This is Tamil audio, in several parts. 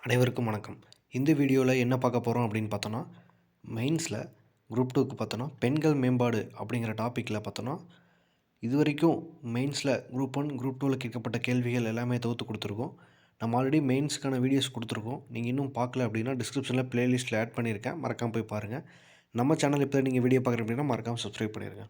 அனைவருக்கும் வணக்கம். இந்த வீடியோவில் என்ன பார்க்க போகிறோம் அப்படின்னு பார்த்தோன்னா, மெயின்ஸில் குரூப் 2க்கு பார்த்தோன்னா பெண்கள் மேம்பாடு அப்படிங்கிற டாப்பிக்கில் பார்த்தோன்னா, இதுவரைக்கும் மெயின்ஸில் குரூப் 1, குரூப் 2வில் கேட்கப்பட்ட கேள்விகள் எல்லாமே தொகுத்து கொடுத்துருக்கோம். நம்ம ஆல்ரெடி மெயின்ஸுக்கான வீடியோஸ் கொடுத்துருக்கோம். நீங்கள் இன்னும் பார்க்கல அப்படின்னா டிஸ்கிரிப்ஷனில் ப்ளேலிஸ்ட்டில் ஆட் பண்ணியிருக்கேன், மறக்காமல் போய் பாருங்கள். நம்ம சேனல் இப்போ நீங்கள் வீடியோ பார்க்குறீங்க அப்படின்னா மறக்காமல் சப்ஸ்கிரைப் பண்ணிடுங்க.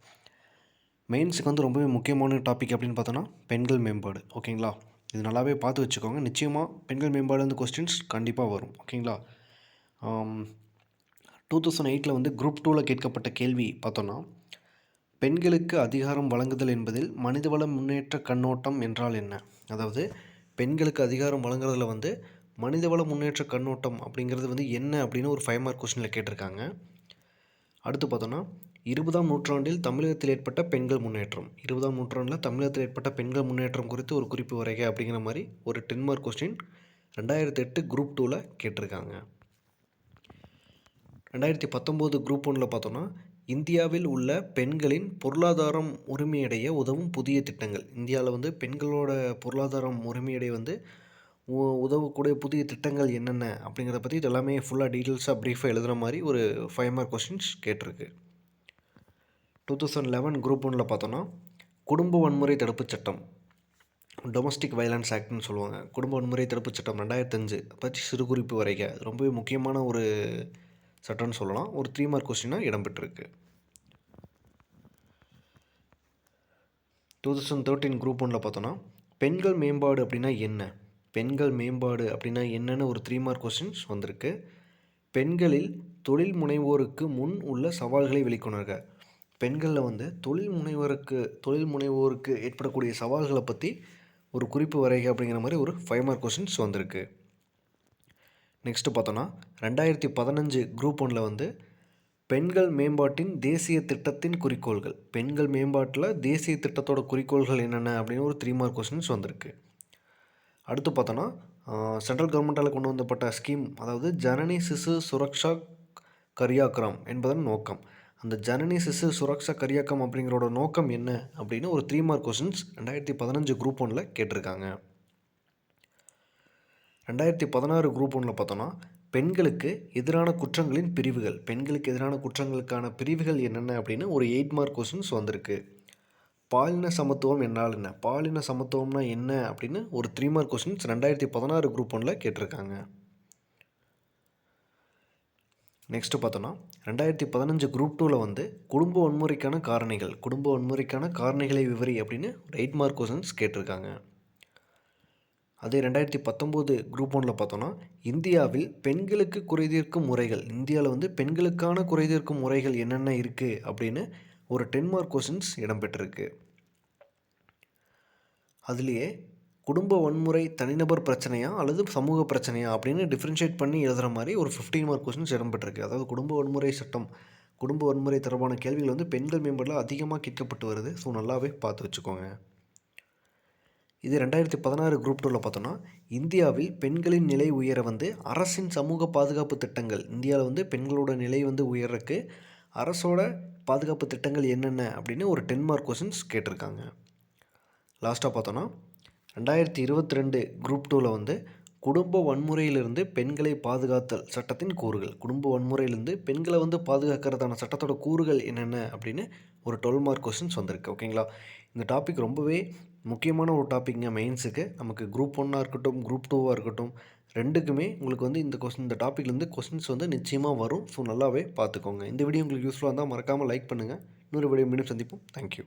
மெயின்ஸுக்கு வந்து ரொம்பவே முக்கியமான டாபிக் அப்படின்னு பார்த்தோன்னா பெண்கள் மேம்பாடு. ஓகேங்களா? இது நல்லாவே பார்த்து வச்சுக்கோங்க. நிச்சயமாக பெண்கள் மேம்பாடு வந்து கொஸ்டின்ஸ் கண்டிப்பாக வரும். ஓகேங்களா? 2008 வந்து குரூப் 2வில் கேட்கப்பட்ட கேள்வி பார்த்தோன்னா, பெண்களுக்கு அதிகாரம் வழங்குதல் என்பதில் மனிதவள முன்னேற்ற கண்ணோட்டம் என்றால் என்ன? அதாவது பெண்களுக்கு அதிகாரம் வழங்குறதுல வந்து மனிதவள முன்னேற்ற கண்ணோட்டம் அப்படிங்கிறது வந்து என்ன அப்படின்னு ஒரு 5 மார்க் கொஸ்டினில் கேட்டிருக்காங்க. அடுத்து பார்த்தோன்னா, 20ஆம் நூற்றாண்டில் தமிழகத்தில் ஏற்பட்ட பெண்கள் முன்னேற்றம். 20ஆம் நூற்றாண்டில் தமிழகத்தில் ஏற்பட்ட பெண்கள் முன்னேற்றம் குறித்து ஒரு குறிப்பு வரைக அப்படிங்கிற மாதிரி ஒரு 10 மார்க் கொஸ்டின் 2008 குரூப் 2வில் கேட்டிருக்காங்க. 2019 குரூப் 1ல் பார்த்தோன்னா, இந்தியாவில் உள்ள பெண்களின் பொருளாதாரம் உரிமையடைய உதவும் புதிய திட்டங்கள். இந்தியாவில் வந்து பெண்களோட பொருளாதாரம் உரிமையடைய வந்து உதவக்கூடிய புதிய திட்டங்கள் என்னென்ன அப்படிங்கிறத பற்றி இது எல்லாமே ஃபுல்லாக டீட்டெயில்ஸாக ப்ரீஃபாக எழுதுகிற மாதிரி ஒரு 5 மார்க் கொஸ்டின்ஸ் கேட்டிருக்கு. 2011 குரூப் 1ல் பார்த்தோன்னா, குடும்ப வன்முறை தடுப்புச் சட்டம், டொமஸ்டிக் வயலன்ஸ் ஆக்ட்னு சொல்லுவாங்க. குடும்ப வன்முறை தடுப்புச் சட்டம் 2005 பற்றி சிறு குறிப்பு வரைக. ரொம்பவே முக்கியமான ஒரு சட்டம்னு சொல்லலாம். ஒரு 3 மார்க் கொஸ்டினாக இடம்பெற்றிருக்கு. 2013 குரூப் 1ல் பார்த்தோன்னா, பெண்கள் மேம்பாடு அப்படின்னா என்ன? பெண்கள் மேம்பாடு அப்படின்னா என்னன்னு ஒரு 3 மார்க் கொஸ்டின்ஸ் வந்திருக்கு. பெண்களில் தொழில் முனைவோருக்கு முன் உள்ள சவால்களை வெளிக்கொணர்க. பெண்களில் வந்து தொழில் முனைவோருக்கு ஏற்படக்கூடிய சவால்களை பற்றி ஒரு குறிப்பு வரைக அப்படிங்கிற மாதிரி ஒரு 5 மார்க் கொஸ்டின்ஸ் வந்திருக்கு. நெக்ஸ்ட்டு பார்த்தோன்னா, 2015 குரூப் 1ல் வந்து பெண்கள் மேம்பாட்டின் தேசிய திட்டத்தின் குறிக்கோள்கள். பெண்கள் மேம்பாட்டில் தேசிய திட்டத்தோட குறிக்கோள்கள் என்னென்ன அப்படின்னு ஒரு 3 மார்க் கொஸ்டின்ஸ் வந்திருக்கு. அடுத்து பார்த்தோன்னா, சென்ட்ரல் கவர்மெண்ட்டால் கொண்டு வந்தப்பட்ட ஸ்கீம், அதாவது ஜனனி சிசு சுரக்ஷா கரியாக்கிரம் என்பதன் நோக்கம். அந்த ஜனனி சிசு சுரக்ஷா கரியாக்கம் அப்படிங்கிறோட நோக்கம் என்ன அப்படின்னு ஒரு 3 மார்க் கொஸ்டின்ஸ் 2015 குரூப் 1ல் கேட்டிருக்காங்க. 2016 குரூப் 1ல் பார்த்தோன்னா, பெண்களுக்கு எதிரான குற்றங்களின் பிரிவுகள். பெண்களுக்கு எதிரான குற்றங்களுக்கான பிரிவுகள் என்னென்ன அப்படின்னு ஒரு 8 மார்க் கொஸ்டின்ஸ் வந்திருக்கு. பாலின சமத்துவம் என்றால் என்ன? பாலின சமத்துவம்னா என்ன அப்படின்னு ஒரு 3 மார்க் கொஸ்டின்ஸ் 2016 குரூப் 1ல் கேட்டிருக்காங்க. நெக்ஸ்ட்டு பார்த்தோன்னா, 2015 குரூப் 2வில் வந்து குடும்ப வன்முறைக்கான காரணிகள். குடும்ப வன்முறைக்கான காரணிகளை விவரி அப்படின்னு ஒரு 8 மார்க் கொஸ்டின்ஸ் கேட்டிருக்காங்க. அதே 2019 குரூப் 1ல் பார்த்தோன்னா, இந்தியாவில் பெண்களுக்கு குறைதீர்க்கும் முறைகள். இந்தியாவில் வந்து பெண்களுக்கான குறைதீர்க்கும் முறைகள் என்னென்ன இருக்குது அப்படின்னு ஒரு 10 மார்க் கொஸ்டின்ஸ் இடம்பெற்றிருக்கு. அதுலேயே குடும்ப வன்முறை தனிநபர் பிரச்சனையா அல்லது சமூக பிரச்சனையா அப்படின்னு டிஃப்ரென்ஷியேட் பண்ணி எழுதுகிற மாதிரி ஒரு 15 மார்க் கொஸ்டின்ஸ் இடம்பெற்றிருக்கு. அதாவது குடும்ப வன்முறை சட்டம், குடும்ப வன்முறை தொடர்பான கேள்விகள் வந்து பெண்கள் மேம்பாட்டில் அதிகமாக கேட்கப்பட்டு வருது. ஸோ நல்லாவே பார்த்து வச்சுக்கோங்க. இது 2016 குரூப் 2வில் பார்த்தோன்னா, இந்தியாவில் பெண்களின் நிலை உயர வந்து அரசின் சமூக பாதுகாப்பு திட்டங்கள். இந்தியாவில் வந்து பெண்களோட நிலை வந்து உயர்றக்கு அரசோட பாதுகாப்பு திட்டங்கள் என்னென்ன அப்படின்னு ஒரு 10 மார்க் கொஸ்டின்ஸ் கேட்டிருக்காங்க. லாஸ்ட்டாக பார்த்தோன்னா, 2022 குரூப் 2வில் வந்து குடும்ப வன்முறையிலிருந்து பெண்களை பாதுகாத்தல் சட்டத்தின் கூறுகள். குடும்ப வன்முறையிலிருந்து பெண்களை வந்து பாதுகாக்கிறதான சட்டத்தோட கூறுகள் என்னென்ன அப்படின்னு ஒரு 12 மார்க் கொஸ்டின்ஸ் வந்திருக்கு. ஓகேங்களா? இந்த டாபிக் ரொம்பவே முக்கியமான ஒரு டாப்பிக்ங்க மெயின்ஸுக்கு. நமக்கு குரூப் 1ஆக இருக்கட்டும், குரூப் 2வாக இருக்கட்டும், ரெண்டுக்குமே உங்களுக்கு வந்து இந்த டாப்பிக்லேருந்து கொஸ்டின்ஸ் வந்து நிச்சயமாக வரும். ஸோ நல்லாவே பார்த்துக்கோங்க. இந்த வீடியோ உங்களுக்கு யூஸ்ஃபுல்லாக இருந்தால் மறக்காமல் லைக் பண்ணுங்கள். இன்னொரு வீடியோ மீண்டும் சந்திப்போம். தேங்க்யூ.